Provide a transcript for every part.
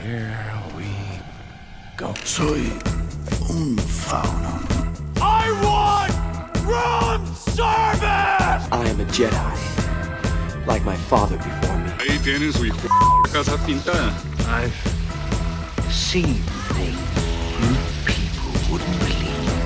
Here we go. Soy un fauno. I want room service! I am a Jedi, like my father before me. Ahí tienen su hijo casa pintada. I've seen things you people wouldn't believe.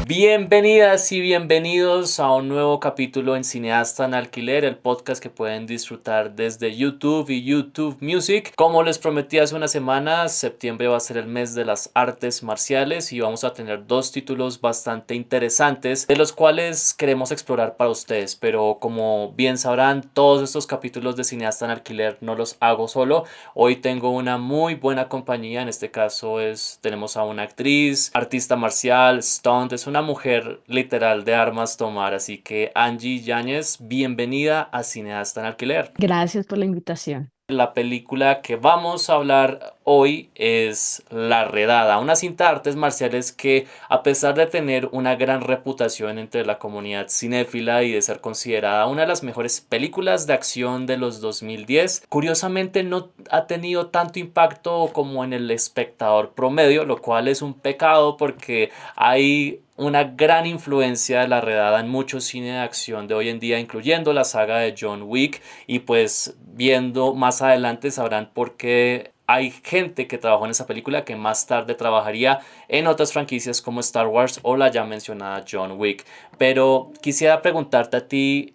Bienvenidas y bienvenidos a un nuevo capítulo en Cineasta en Alquiler, el podcast que pueden disfrutar desde YouTube y YouTube Music. Como les prometí hace unas semanas, septiembre va a ser el mes de las artes marciales y vamos a tener dos títulos bastante interesantes de los cuales queremos explorar para ustedes. Pero como bien sabrán, todos estos capítulos de Cineasta en Alquiler no los hago solo. Hoy tengo una muy buena compañía, en este caso tenemos a una actriz, artista marcial, stunt, es una mujer literal de armas tomar, así que Angie Yáñez, bienvenida a Cineasta en Alquiler. Gracias por la invitación. La película que vamos a hablar hoy es La Redada, una cinta de artes marciales que, a pesar de tener una gran reputación entre la comunidad cinéfila y de ser considerada una de las mejores películas de acción de los 2010, curiosamente no ha tenido tanto impacto como en el espectador promedio, lo cual es un pecado porque hay una gran influencia de La Redada en mucho cine de acción de hoy en día, incluyendo la saga de John Wick, y pues viendo más adelante sabrán por qué hay gente que trabajó en esa película que más tarde trabajaría en otras franquicias como Star Wars o la ya mencionada John Wick. Pero quisiera preguntarte a ti,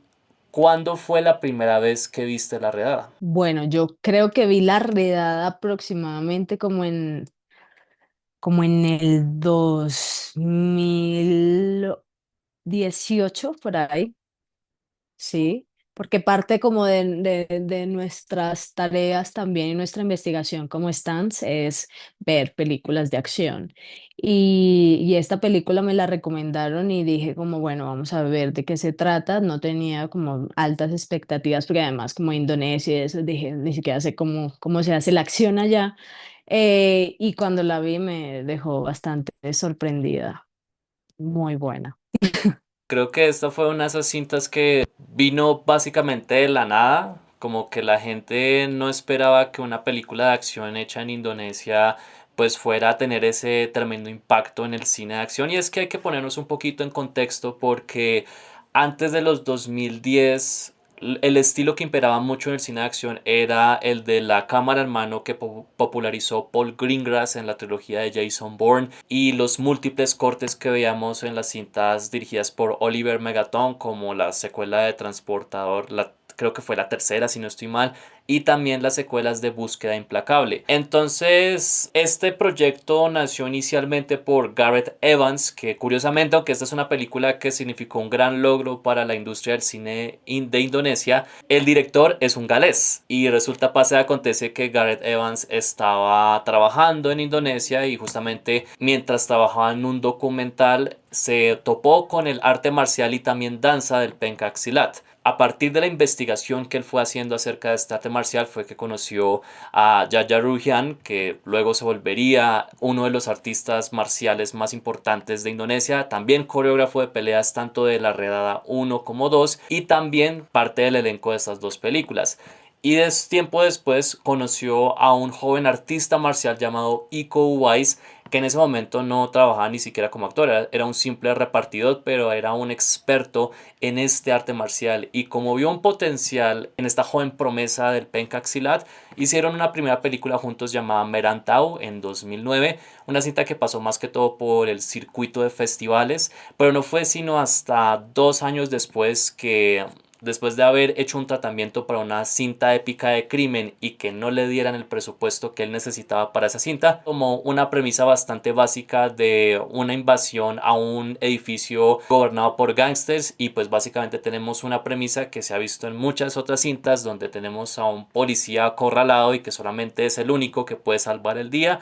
¿cuándo fue la primera vez que viste La Redada? Bueno, yo creo que vi La Redada aproximadamente como en el 2018 por ahí, sí, porque parte como de nuestras tareas también y nuestra investigación como stands es ver películas de acción. Y esta película me la recomendaron y dije como, bueno, vamos a ver de qué se trata. No tenía como altas expectativas porque además como Indonesia y eso, dije, ni siquiera sé cómo se hace la acción allá. Y cuando la vi me dejó bastante sorprendida, muy buena. Creo que esta fue una de esas cintas que vino básicamente de la nada, como que la gente no esperaba que una película de acción hecha en Indonesia pues fuera a tener ese tremendo impacto en el cine de acción. Y es que hay que ponernos un poquito en contexto porque antes de los 2010 el estilo que imperaba mucho en el cine de acción era el de la cámara en mano que popularizó Paul Greengrass en la trilogía de Jason Bourne, y los múltiples cortes que veíamos en las cintas dirigidas por Oliver Megaton, como la secuela de Transportador, creo que fue la tercera si no estoy mal, y también las secuelas de Búsqueda Implacable. Entonces, este proyecto nació inicialmente por Gareth Evans, que curiosamente, aunque esta es una película que significó un gran logro para la industria del cine de Indonesia, el director es un galés. Y resulta, pasa y acontece que Gareth Evans estaba trabajando en Indonesia y justamente mientras trabajaba en un documental se topó con el arte marcial y también danza del Pencak Silat. A partir de la investigación que él fue haciendo acerca de este arte marcial fue que conoció a Yaya Ruhian, que luego se volvería uno de los artistas marciales más importantes de Indonesia, también coreógrafo de peleas tanto de La Redada 1 como 2 y también parte del elenco de estas dos películas. Y tiempo después conoció a un joven artista marcial llamado Iko Uwais, que en ese momento no trabajaba ni siquiera como actor, era un simple repartidor, pero era un experto en este arte marcial. Y como vio un potencial en esta joven promesa del Pencak Silat, hicieron una primera película juntos llamada Merantau en 2009, una cinta que pasó más que todo por el circuito de festivales, pero no fue sino hasta 2 años después que, después de haber hecho un tratamiento para una cinta épica de crimen y que no le dieran el presupuesto que él necesitaba para esa cinta, como una premisa bastante básica de una invasión a un edificio gobernado por gángsters, y pues básicamente tenemos una premisa que se ha visto en muchas otras cintas donde tenemos a un policía acorralado y que solamente es el único que puede salvar el día.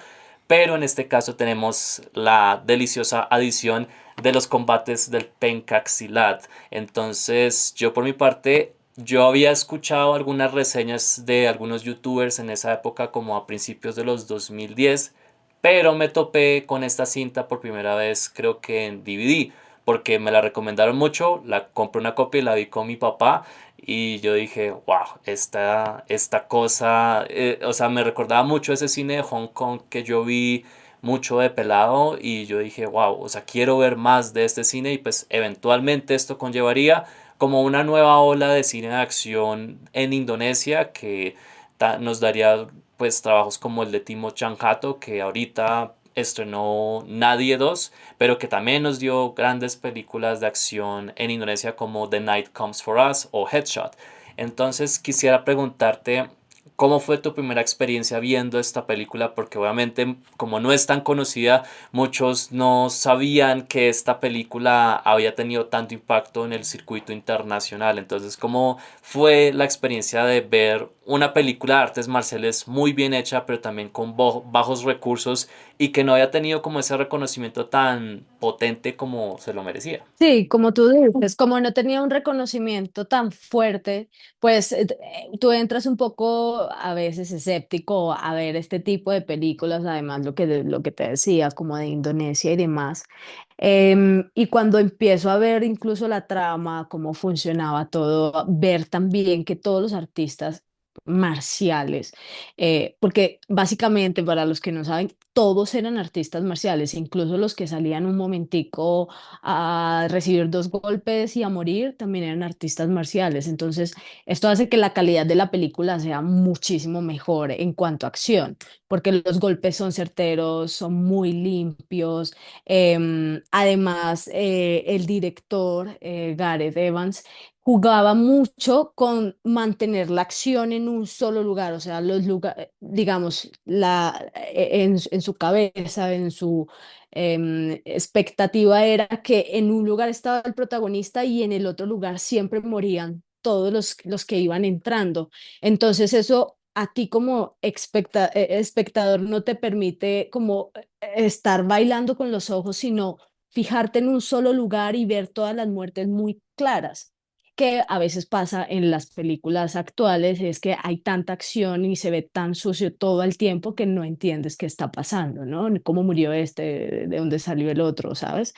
Pero en este caso tenemos la deliciosa adición de los combates del Pencak Silat. Entonces, yo por mi parte, yo había escuchado algunas reseñas de algunos youtubers en esa época, como a principios de los 2010, pero me topé con esta cinta por primera vez, creo que en DVD, porque me la recomendaron mucho, la compré una copia y la vi con mi papá. y yo dije, wow, esta cosa, o sea, me recordaba mucho ese cine de Hong Kong que yo vi mucho de pelado y yo dije, wow, o sea, quiero ver más de este cine y pues eventualmente esto conllevaría como una nueva ola de cine de acción en Indonesia que nos daría pues trabajos como el de Timo Tjahjanto que ahorita estrenó Nadie 2 pero que también nos dio grandes películas de acción en Indonesia como The Night Comes for Us o Headshot. Entonces quisiera preguntarte cómo fue tu primera experiencia viendo esta película, porque obviamente como no es tan conocida, muchos no sabían que esta película había tenido tanto impacto en el circuito internacional. Entonces, ¿cómo fue la experiencia de ver una película de artes marciales muy bien hecha, pero también con bajos recursos y que no había tenido como ese reconocimiento tan potente como se lo merecía? Sí, como tú dices, como no tenía un reconocimiento tan fuerte, pues tú entras un poco a veces escéptico a ver este tipo de películas, además lo que te decía, como de Indonesia y demás. Y cuando empiezo a ver incluso la trama, cómo funcionaba todo, ver también que todos los artistas marciales, porque básicamente para los que no saben, todos eran artistas marciales, incluso los que salían un momentico a recibir dos golpes y a morir, también eran artistas marciales. Entonces, esto hace que la calidad de la película sea muchísimo mejor en cuanto a acción, porque los golpes son certeros, son muy limpios. Además, el director, Gareth Evans, jugaba mucho con mantener la acción en un solo lugar, o sea, los lugares, digamos, en su cabeza, en su expectativa era que en un lugar estaba el protagonista y en el otro lugar siempre morían todos los que iban entrando. Entonces eso a ti como espectador no te permite como estar bailando con los ojos, sino fijarte en un solo lugar y ver todas las muertes muy claras que a veces pasa en las películas actuales, es que hay tanta acción y se ve tan sucio todo el tiempo que no entiendes qué está pasando, ¿no? Cómo murió este, de dónde salió el otro, ¿sabes?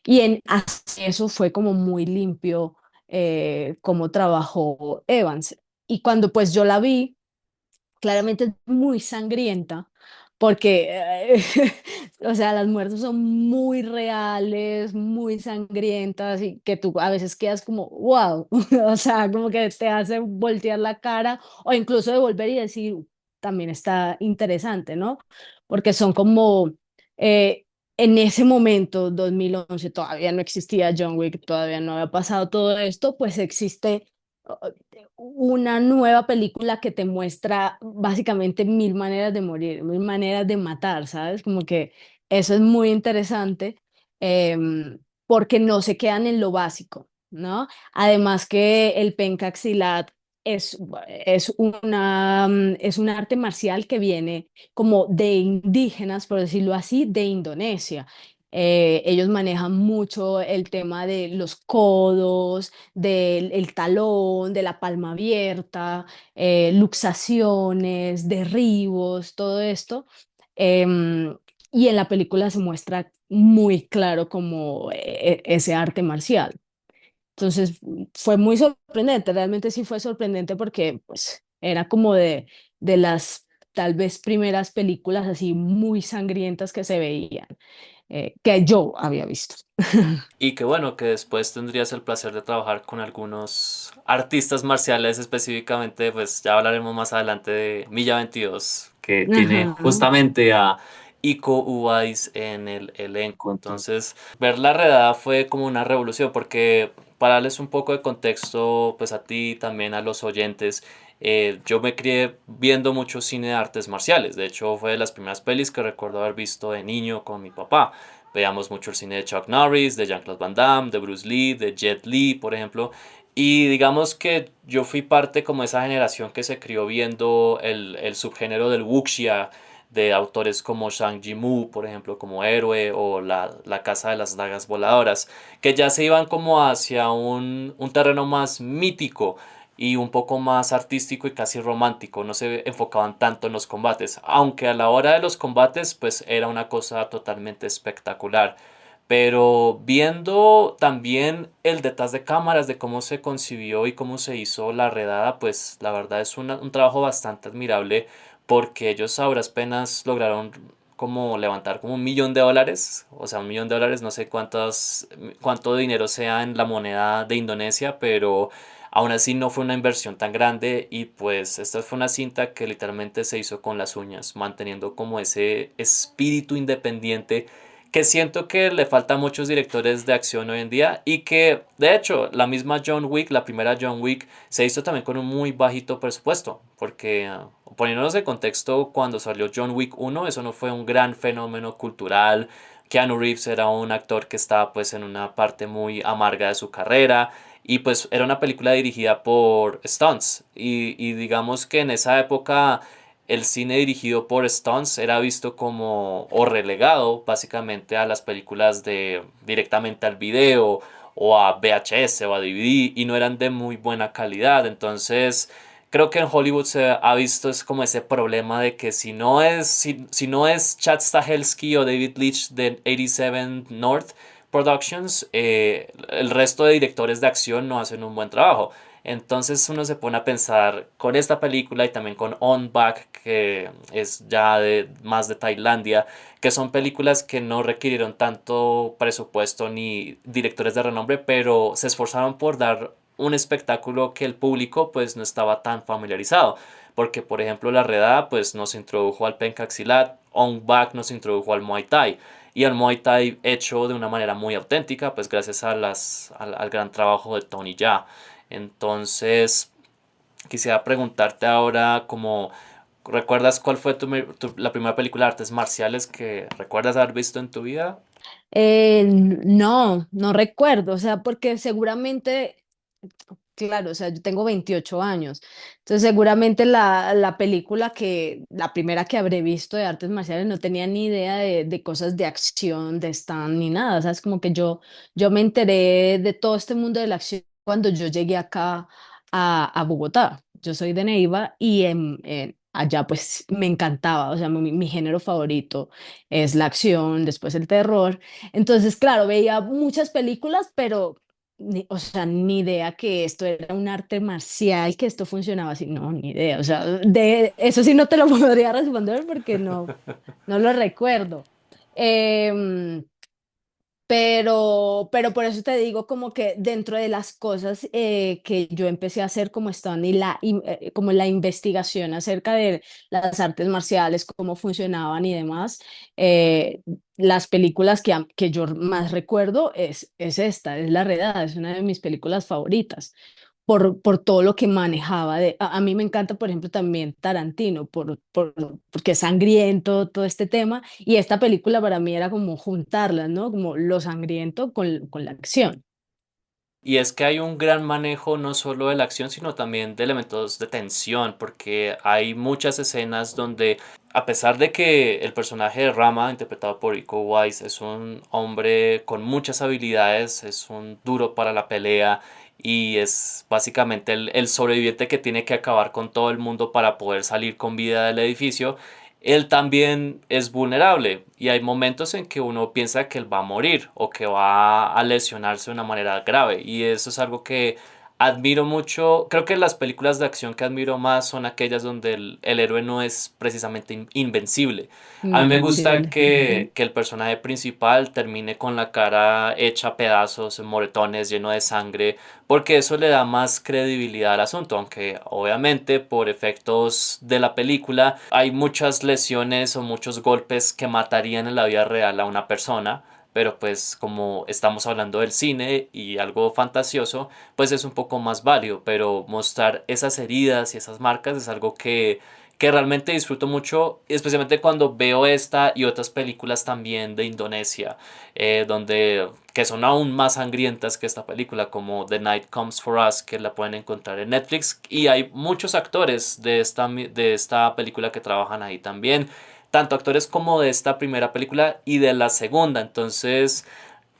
Y en eso fue como muy limpio cómo trabajó Evans. Y cuando pues yo la vi, claramente es muy sangrienta porque, o sea, las muertes son muy reales, muy sangrientas y que tú a veces quedas como, wow, o sea, como que te hace voltear la cara o incluso devolver y decir, también está interesante, ¿no? Porque son como, eh, en ese momento, 2011 todavía no existía John Wick, todavía no había pasado todo esto, pues existe una nueva película que te muestra básicamente mil maneras de morir, mil maneras de matar, ¿sabes? Como que eso es muy interesante porque no se quedan en lo básico, ¿no? Además que el pencaxilat es, es un arte marcial que viene como de indígenas, por decirlo así, de Indonesia. Ellos manejan mucho el tema de los codos, del el talón, de la palma abierta, luxaciones, derribos, todo esto. Em, y en la película se muestra muy claro como ese arte marcial. Entonces fue muy sorprendente, realmente sí fue sorprendente porque pues era como de las tal vez primeras películas así muy sangrientas que se veían, que yo había visto. Y que bueno, que después tendrías el placer de trabajar con algunos artistas marciales específicamente, pues ya hablaremos más adelante de Milla 22, que tiene Ajá. justamente a Iko Uwais en el elenco. Entonces, ver La Redada fue como una revolución, porque para darles un poco de contexto, pues a ti también a los oyentes, yo me crié viendo mucho cine de artes marciales. De hecho, fue de las primeras pelis que recuerdo haber visto de niño con mi papá. Veíamos mucho el cine de Chuck Norris, de Jean-Claude Van Damme, de Bruce Lee, de Jet Li, por ejemplo. Y digamos que yo fui parte como de esa generación que se crió viendo el subgénero del wuxia, de autores como Zhang Yimou, por ejemplo, como Héroe o la Casa de las Dagas Voladoras, que ya se iban como hacia un terreno más mítico y un poco más artístico y casi romántico, no se enfocaban tanto en los combates, aunque a la hora de los combates pues era una cosa totalmente espectacular. pero viendo también el detrás de cámaras de cómo se concibió y cómo se hizo la redada, pues la verdad es un trabajo bastante admirable porque ellos a duras penas lograron como levantar como $1 millón, o sea, $1 millón, no sé cuánto dinero sea en la moneda de Indonesia, pero aún así no fue una inversión tan grande y pues esta fue una cinta que literalmente se hizo con las uñas, manteniendo como ese espíritu independiente que siento que le falta a muchos directores de acción hoy en día y que de hecho la misma John Wick, la primera John Wick, se hizo también con un muy bajito presupuesto, porque poniéndonos en contexto, cuando salió John Wick 1, eso no fue un gran fenómeno cultural. Keanu Reeves era un actor que estaba pues en una parte muy amarga de su carrera y pues era una película dirigida por stunts y digamos que en esa época el cine dirigido por stunts era visto como o relegado básicamente a las películas de directamente al video o a VHS o a DVD y no eran de muy buena calidad. Entonces creo que en Hollywood se ha visto es como ese problema de que si no es Chad Stahelski o David Leitch de 87 North Productions, el resto de directores de acción no hacen un buen trabajo. Entonces uno se pone a pensar con esta película y también con On Back, que es ya más de Tailandia, que son películas que no requirieron tanto presupuesto ni directores de renombre, pero se esforzaron por dar un espectáculo que el público pues no estaba tan familiarizado. Porque por ejemplo La Redada pues nos introdujo al pencaxilat, On Back nos introdujo al Muay Thai. Y al Muay Thai hecho de una manera muy auténtica, pues gracias al gran trabajo de Tony Jaa. Entonces, quisiera preguntarte ahora, como, ¿recuerdas cuál fue la primera película de artes marciales que recuerdas haber visto en tu vida? No, no recuerdo, o sea, porque seguramente, claro, o sea, yo tengo 28 años, entonces seguramente la película la primera que habré visto de artes marciales no tenía ni idea de cosas de acción, de stand, ni nada, o sea, es como que yo me enteré de todo este mundo de la acción cuando yo llegué acá a Bogotá. Yo soy de Neiva y allá pues me encantaba, o sea, mi género favorito es la acción, después el terror. Entonces, claro, veía muchas películas, pero o sea, ni idea que esto era un arte marcial, que esto funcionaba así, no, ni idea. O sea, de eso sí no te lo podría responder porque no lo recuerdo. Em, pero por eso te digo como que dentro de las cosas que yo empecé a hacer como están y como la investigación acerca de las artes marciales, cómo funcionaban y demás, eh, las películas que yo más recuerdo es esta, es La Redada, es una de mis películas favoritas por todo lo que manejaba. A mí me encanta, por ejemplo, también Tarantino, porque es sangriento todo este tema, y esta película para mí era como juntarlas, ¿no? Como lo sangriento con la acción. Y es que hay un gran manejo no solo de la acción, sino también de elementos de tensión, porque hay muchas escenas donde, a pesar de que el personaje de Rama, interpretado por Iko Uwais, es un hombre con muchas habilidades, es un duro para la pelea y es básicamente el sobreviviente que tiene que acabar con todo el mundo para poder salir con vida del edificio, él también es vulnerable y hay momentos en que uno piensa que él va a morir o que va a lesionarse de una manera grave y eso es algo que admiro mucho. Creo que las películas de acción que admiro más son aquellas donde el héroe no es precisamente invencible. A mí me gusta Invencible. que el personaje principal termine con la cara hecha pedazos, moretones, lleno de sangre, porque eso le da más credibilidad al asunto, aunque obviamente por efectos de la película hay muchas lesiones o muchos golpes que matarían en la vida real a una persona, pero pues como estamos hablando del cine y algo fantasioso, pues es un poco más válido, pero mostrar esas heridas y esas marcas es algo que realmente disfruto mucho, especialmente cuando veo esta y otras películas también de Indonesia, donde que son aún más sangrientas que esta película, como The Night Comes for Us, que la pueden encontrar en Netflix, y hay muchos actores de esta película que trabajan ahí también, tanto actores como de esta primera película y de la segunda, entonces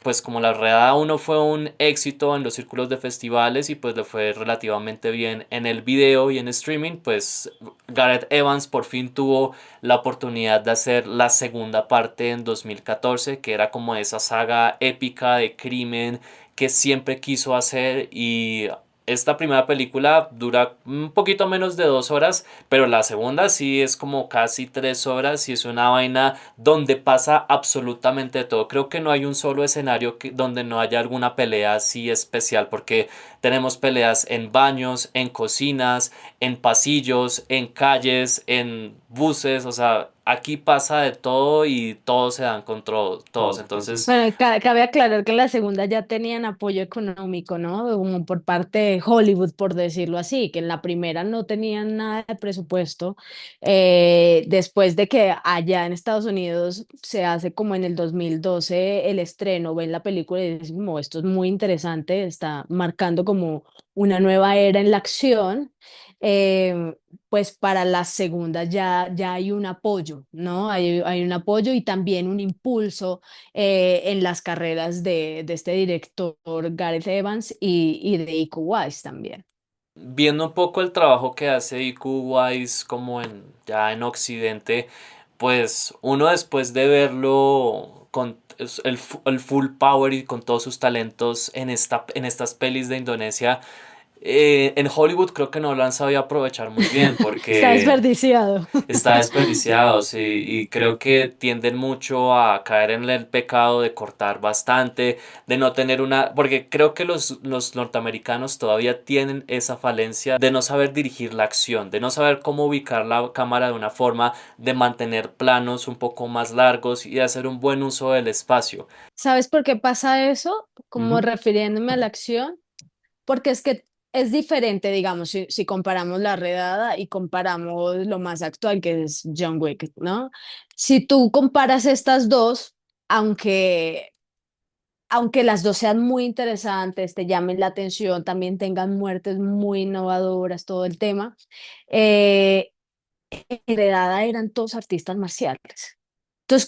pues como la redada uno fue un éxito en los círculos de festivales y pues le fue relativamente bien en el video y en streaming, pues Gareth Evans por fin tuvo la oportunidad de hacer la segunda parte en 2014, que era como esa saga épica de crimen que siempre quiso hacer. Y esta primera película dura un poquito menos de 2 horas, pero la segunda sí es como casi 3 horas y es una vaina donde pasa absolutamente todo. Creo que no hay un solo escenario donde no haya alguna pelea así especial, porque tenemos peleas en baños, en cocinas, en pasillos, en calles, en buses, o sea, aquí pasa de todo y todos se dan con todos. Entonces, Bueno, cabe aclarar que la segunda ya tenían apoyo económico, ¿no? Como por parte de Hollywood, por decirlo así, que en la primera no tenían nada de presupuesto. Después de que allá en Estados Unidos se hace como en el 2012 el estreno, ven la película y dicen, como, esto es muy interesante, está marcando como una nueva era en la acción. eh, pues para la segunda ya hay un apoyo, ¿no? Hay un apoyo y también un impulso en las carreras de este director Gareth Evans y de Iko Uwais también. viendo un poco el trabajo que hace IQ Wise como ya en Occidente, pues uno después de verlo con el full power y con todos sus talentos en estas pelis de Indonesia, en Hollywood creo que no lo han sabido aprovechar muy bien Está porque desperdiciado. está desperdiciado, sí, y creo que tienden mucho a caer en el pecado de cortar bastante, de no tener porque creo que los norteamericanos todavía tienen esa falencia de no saber dirigir la acción, de no saber cómo ubicar la cámara de una forma, de mantener planos un poco más largos y de hacer un buen uso del espacio. ¿Sabes por qué pasa eso? Como Ujú. refiriéndome a la acción, porque es que es diferente, digamos, si comparamos La Redada y comparamos lo más actual que es John Wick, ¿no? Si tú comparas estas dos, aunque aunque las dos sean muy interesantes, te llamen la atención, también tengan muertes muy innovadoras, todo el tema, eh, Heredada eran todos artistas marciales. Entonces,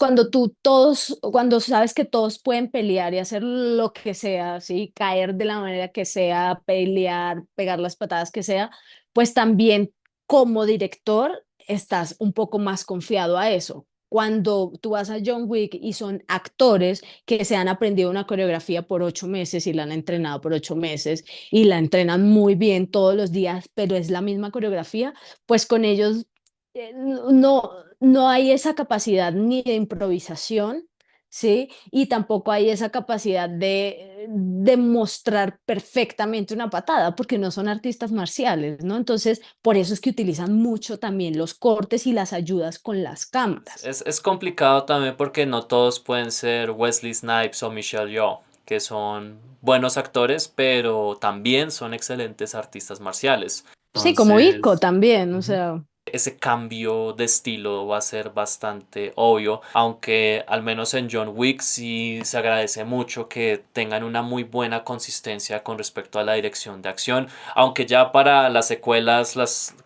cuando sabes que todos pueden pelear y hacer lo que sea, ¿sí? Caer de la manera que sea, pelear, pegar las patadas que sea, pues también como director estás un poco más confiado a eso. Cuando tú vas a John Wick y son actores que se han aprendido una coreografía por 8 meses y la han entrenado por 8 meses y la entrenan muy bien todos los días, pero es la misma coreografía, pues con ellos no hay esa capacidad ni de improvisación, ¿sí? Y tampoco hay esa capacidad de mostrar perfectamente una patada, porque no son artistas marciales, ¿no? Entonces, por eso es que utilizan mucho también los cortes y las ayudas con las cámaras. Es complicado también porque no todos pueden ser Wesley Snipes o Michelle Yeoh, que son buenos actores, pero también son excelentes artistas marciales. Sí, como Ico Entonces, también, o ujú, sea, ese cambio de estilo va a ser bastante obvio, aunque al menos en John Wick sí se agradece mucho que tengan una muy buena consistencia con respecto a la dirección de acción, aunque ya para las secuelas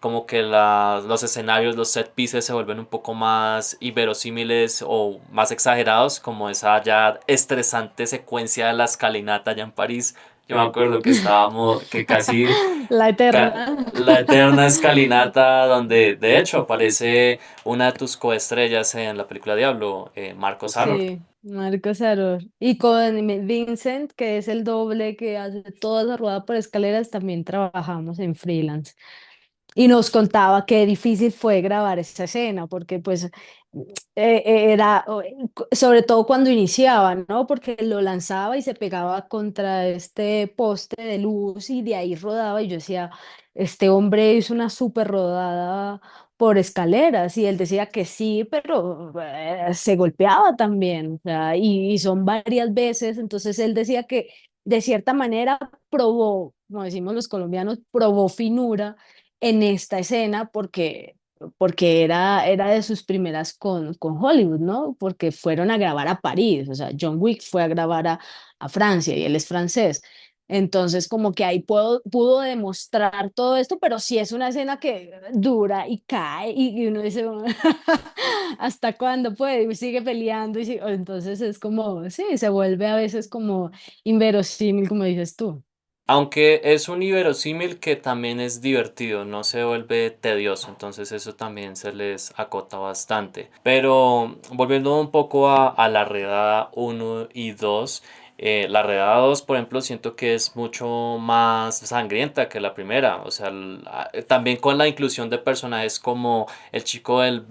como que los escenarios, los set pieces se vuelven un poco más inverosímiles o más exagerados, como esa ya estresante secuencia de la escalinata allá en París. Yo me acuerdo que estábamos, que casi la eterna. la eterna escalinata donde de hecho aparece una de tus coestrellas en la película Diablo, Marcos Aror. Sí, Marcos Aror. Y con Vincent, que es el doble que hace toda la rueda por escaleras, también trabajamos en freelance. Y nos contaba qué difícil fue grabar esa escena, porque pues sobre todo cuando iniciaba, ¿no? Porque lo lanzaba y se pegaba contra este poste de luz y de ahí rodaba y yo decía, este hombre hizo una súper rodada por escaleras y él decía que sí, pero se golpeaba también, o sea, y son varias veces, entonces él decía que de cierta manera probó, como decimos los colombianos, probó finura en esta escena porque era de sus primeras con Hollywood, ¿no? Porque fueron a grabar a París, o sea, John Wick fue a grabar a Francia y él es francés. Entonces, como que ahí pudo demostrar todo esto, pero sí es una escena que dura y cae y uno dice, ¿hasta cuándo puede? Y sigue peleando entonces es como, sí, se vuelve a veces como inverosímil, como dices tú. Aunque es un inverosímil que también es divertido, no se vuelve tedioso, entonces eso también se les acota bastante. Pero volviendo un poco a la redada uno y 2, la redada 2, por ejemplo, siento que es mucho más sangrienta que la primera. O sea, también con la inclusión de personajes como el chico del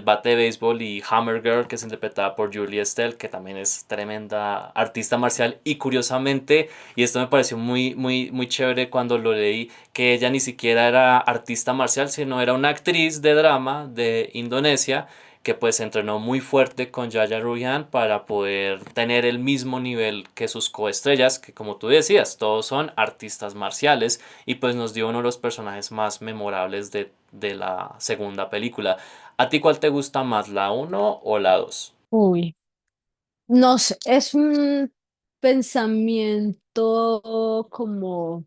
bate de béisbol y Hammer Girl, que es interpretada por Julie Estelle, que también es tremenda artista marcial. Y curiosamente, y esto me pareció muy chévere cuando lo leí, que ella ni siquiera era artista marcial, sino era una actriz de drama de Indonesia que pues entrenó muy fuerte con Yaya Ruhian para poder tener el mismo nivel que sus coestrellas, que como tú decías, todos son artistas marciales y pues nos dio uno de los personajes más memorables de la segunda película. ¿A ti cuál te gusta más, la uno o la 2? Uy, no sé, es un pensamiento como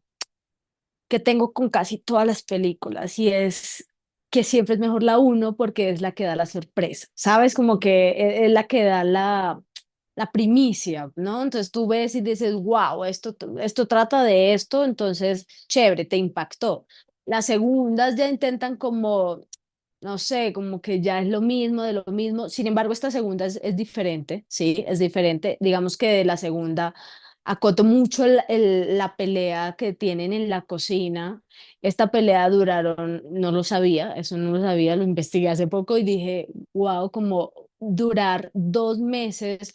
que tengo con casi todas las películas y es que siempre es mejor la uno porque es la que da la sorpresa, ¿sabes? Como que es la que da la primicia, ¿no? Entonces tú ves y dices, wow, esto trata de esto, entonces chévere, te impactó. Las segundas ya intentan como, no sé, como que ya es lo mismo de lo mismo. Sin embargo, esta segunda es diferente, sí, es diferente. Digamos que de la segunda acoto mucho la pelea que tienen en la cocina. Esta pelea duraron, no lo sabía, eso no lo sabía, lo investigué hace poco y dije, wow, como durar 2 meses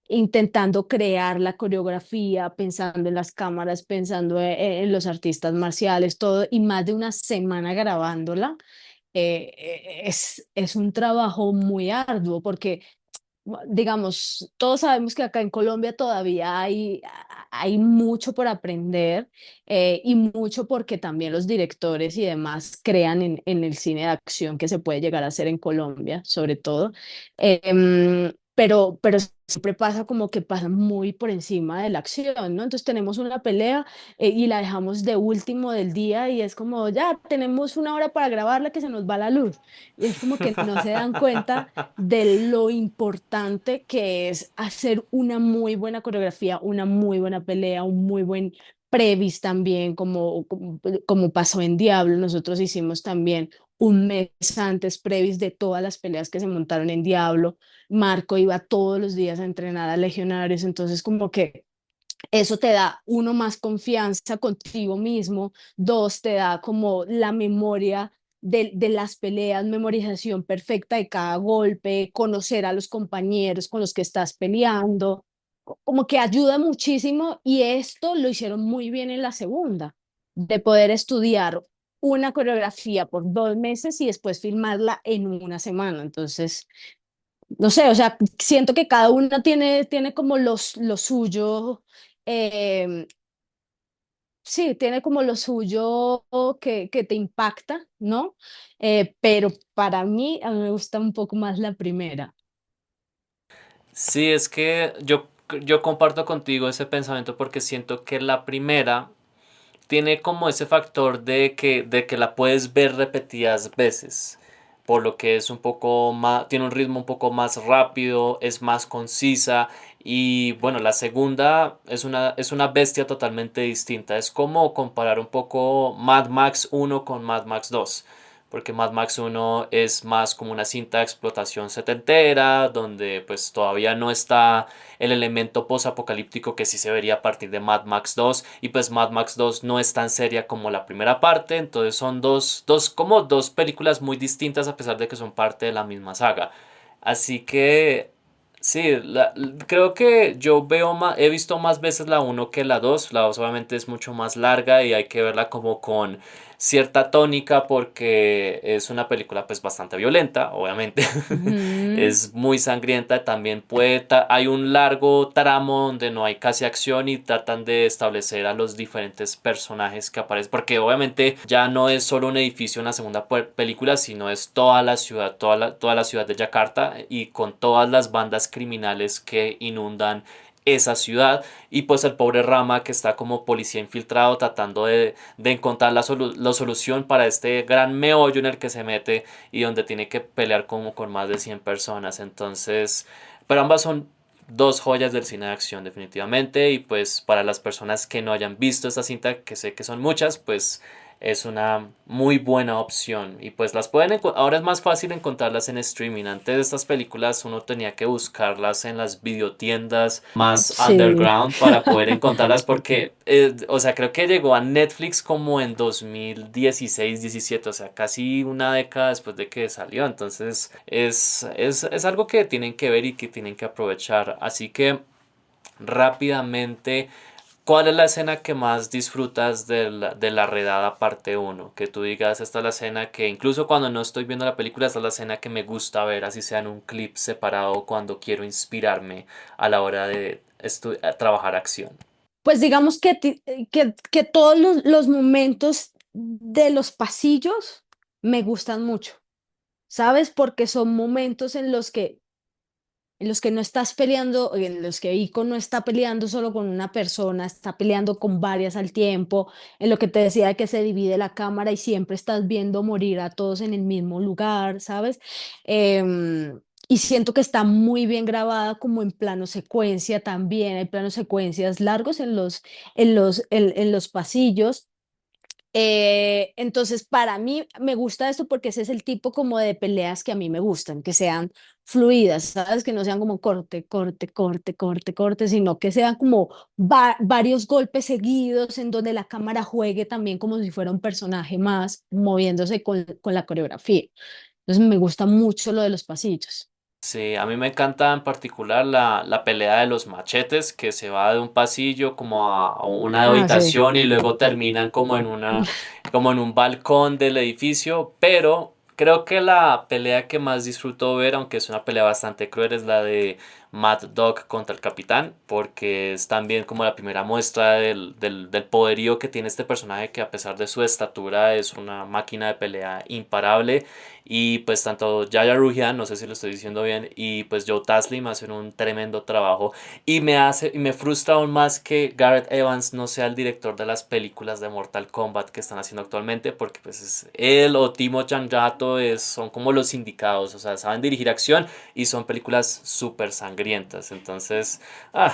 intentando crear la coreografía, pensando en las cámaras, pensando en los artistas marciales, todo, y más de una semana grabándola es un trabajo muy arduo porque, digamos, todos sabemos que acá en Colombia todavía hay mucho por aprender y mucho porque también los directores y demás crean en el cine de acción que se puede llegar a hacer en Colombia, sobre todo. Pero siempre pasa como que pasa muy por encima de la acción, ¿no? Entonces tenemos una pelea y la dejamos de último del día y es como, ya, tenemos una hora para grabarla que se nos va la luz. Y es como que no se dan cuenta de lo importante que es hacer una muy buena coreografía, una muy buena pelea, un muy buen previs también, como pasó en Diablo. Nosotros hicimos también un mes antes previs de todas las peleas que se montaron en Diablo. Marco iba todos los días a entrenar a legionarios, entonces como que eso te da, uno, más confianza contigo mismo, dos, te da como la memoria de las peleas, memorización perfecta de cada golpe, conocer a los compañeros con los que estás peleando, como que ayuda muchísimo y esto lo hicieron muy bien en la segunda, de poder estudiar una coreografía por 2 meses y después filmarla en una semana. Entonces, no sé, o sea, siento que cada una tiene como lo suyo, eh, sí, tiene como lo suyo que te impacta, ¿no? Pero para mí, a mí me gusta un poco más la primera. Sí, es que yo comparto contigo ese pensamiento porque siento que la primera tiene como ese factor de que la puedes ver repetidas veces, por lo que es un poco más, tiene un ritmo un poco más rápido, es más concisa y bueno, la segunda es una bestia totalmente distinta. Es como comparar un poco Mad Max 1 con Mad Max 2. Porque Mad Max 1 es más como una cinta de explotación setentera, donde pues todavía no está el elemento post-apocalíptico que sí se vería a partir de Mad Max 2 y pues Mad Max 2 no es tan seria como la primera parte, entonces son como dos películas muy distintas a pesar de que son parte de la misma saga. Así que sí, creo que he visto más veces la uno que la 2. La 2 obviamente es mucho más larga y hay que verla como con cierta tónica porque es una película pues bastante violenta, obviamente. Ujú. Es muy sangrienta, también hay un largo tramo donde no hay casi acción y tratan de establecer a los diferentes personajes que aparecen, porque obviamente ya no es solo un edificio en la segunda película, sino es toda la ciudad, toda la ciudad de Yakarta y con todas las bandas criminales que inundan esa ciudad y pues el pobre Rama que está como policía infiltrado tratando de encontrar la solución para este gran meollo en el que se mete y donde tiene que pelear como con más de 100 personas. Entonces, pero ambas son dos joyas del cine de acción definitivamente y pues para las personas que no hayan visto esta cinta, que sé que son muchas, pues es una muy buena opción y pues las ahora es más fácil encontrarlas en streaming. Antes de estas películas uno tenía que buscarlas en las videotiendas más Sí. underground para poder encontrarlas porque o sea, creo que llegó a Netflix como en 2016 17, o sea, casi una década después de que salió. Entonces es algo que tienen que ver y que tienen que aprovechar. Así que rápidamente, ¿cuál es la escena que más disfrutas de la redada parte uno? Que tú digas, esta es la escena que incluso cuando no estoy viendo la película, esta es la escena que me gusta ver, así sea en un clip separado cuando quiero inspirarme a la hora de trabajar acción. Pues digamos que todos los momentos de los pasillos me gustan mucho, ¿sabes? Porque son momentos en los que no estás peleando, en los que Iko no está peleando solo con una persona, está peleando con varias al tiempo, en lo que te decía de que se divide la cámara y siempre estás viendo morir a todos en el mismo lugar, ¿sabes? Y siento que está muy bien grabada como en plano secuencia también, hay planos secuencias largos en los pasillos. Entonces, para mí me gusta esto porque ese es el tipo como de peleas que a mí me gustan, que sean fluidas, ¿sabes? Que no sean como corte, corte, corte, corte, corte, sino que sean como varios golpes seguidos en donde la cámara juegue también como si fuera un personaje más moviéndose con la coreografía. Entonces, me gusta mucho lo de los pasillos. Sí, a mí me encanta en particular la pelea de los machetes que se va de un pasillo como a una Ah, sí. habitación y luego terminan como en un balcón del edificio, pero creo que la pelea que más disfruto ver, aunque es una pelea bastante cruel, es la de Mad Dog contra el Capitán, porque es también como la primera muestra del poderío que tiene este personaje que a pesar de su estatura es una máquina de pelea imparable. Y pues tanto Yaya Ruhian, no sé si lo estoy diciendo bien, y pues Joe Taslim hacen un tremendo trabajo. Y me frustra aún más que Gareth Evans no sea el director de las películas de Mortal Kombat que están haciendo actualmente, porque pues él o Timo Chanjato son como los indicados, o sea, saben dirigir acción y son películas súper sangrientas. Entonces,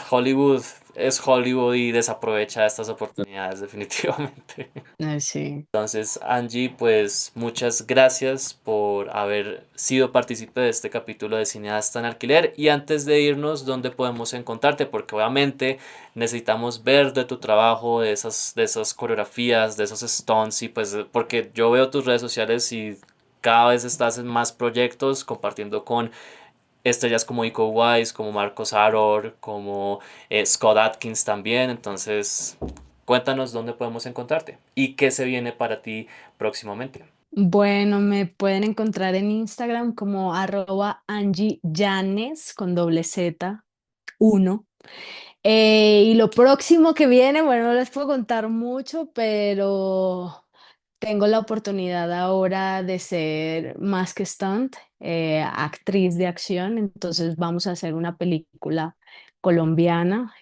Hollywood es Hollywood y desaprovecha estas oportunidades definitivamente. Sí. Entonces, Angie, pues muchas gracias por haber sido partícipe de este capítulo de Cineasta en Alquiler. Y antes de irnos, ¿dónde podemos encontrarte? Porque obviamente necesitamos ver de tu trabajo, de esas coreografías, de esos stunts, y pues porque yo veo tus redes sociales y cada vez estás en más proyectos compartiendo con estrellas como Iko Uwais, como Marcos Aror, como Scott Atkins también. Entonces, cuéntanos dónde podemos encontrarte y qué se viene para ti próximamente. Bueno, me pueden encontrar en Instagram como @Angie Llanes con doble Z, uno. Y lo próximo que viene, bueno, no les puedo contar mucho, pero tengo la oportunidad ahora de ser más que stunt, actriz de acción. Entonces vamos a hacer una película colombiana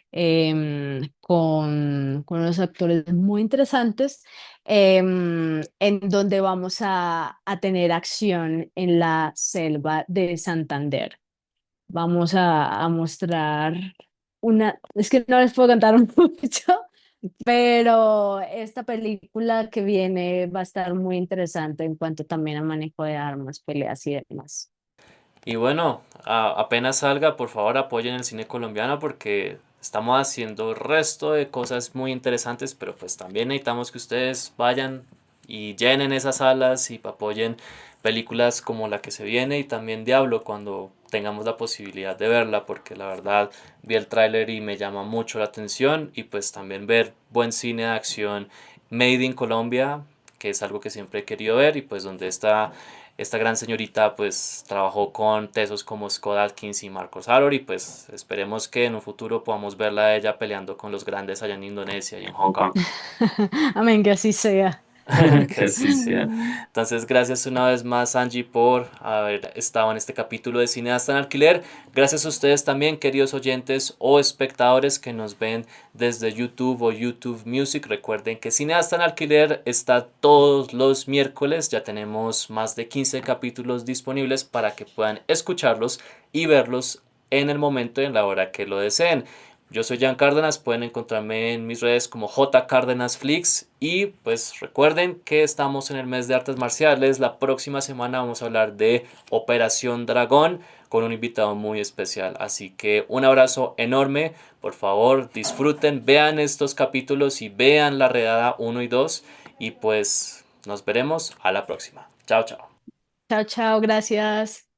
con unos actores muy interesantes, en donde vamos a tener acción en la selva de Santander. Vamos a mostrar es que no les puedo contar mucho, pero esta película que viene va a estar muy interesante en cuanto también a manejo de armas, peleas y demás. Y bueno, apenas salga, por favor apoyen el cine colombiano porque estamos haciendo el resto de cosas muy interesantes, pero pues también necesitamos que ustedes vayan y llenen esas salas y apoyen películas como la que se viene y también Diablo cuando tengamos la posibilidad de verla, porque la verdad vi el tráiler y me llama mucho la atención y pues también ver buen cine de acción made in Colombia, que es algo que siempre he querido ver y pues donde está esta gran señorita pues trabajó con tesos como Scott Adkins y Marcos Haror y pues esperemos que en un futuro podamos verla a ella peleando con los grandes allá en Indonesia y en Hong Kong. Amén, que así sea. Que así sea. Entonces, gracias una vez más, Angie, por haber estado en este capítulo de Cineasta en Alquiler. Gracias a ustedes también, queridos oyentes o espectadores que nos ven desde YouTube o YouTube Music. Recuerden que Cineasta en Alquiler está todos los miércoles. Ya tenemos más de 15 capítulos disponibles para que puedan escucharlos y verlos en el momento y en la hora que lo deseen. Yo soy Jan Cárdenas, pueden encontrarme en mis redes como J Cárdenas Flix y pues recuerden que estamos en el mes de artes marciales. La próxima semana vamos a hablar de Operación Dragón con un invitado muy especial. Así que un abrazo enorme, por favor disfruten, vean estos capítulos y vean La Redada 1 y 2 y pues nos veremos a la próxima. Chao, chao. Chao, chao, gracias.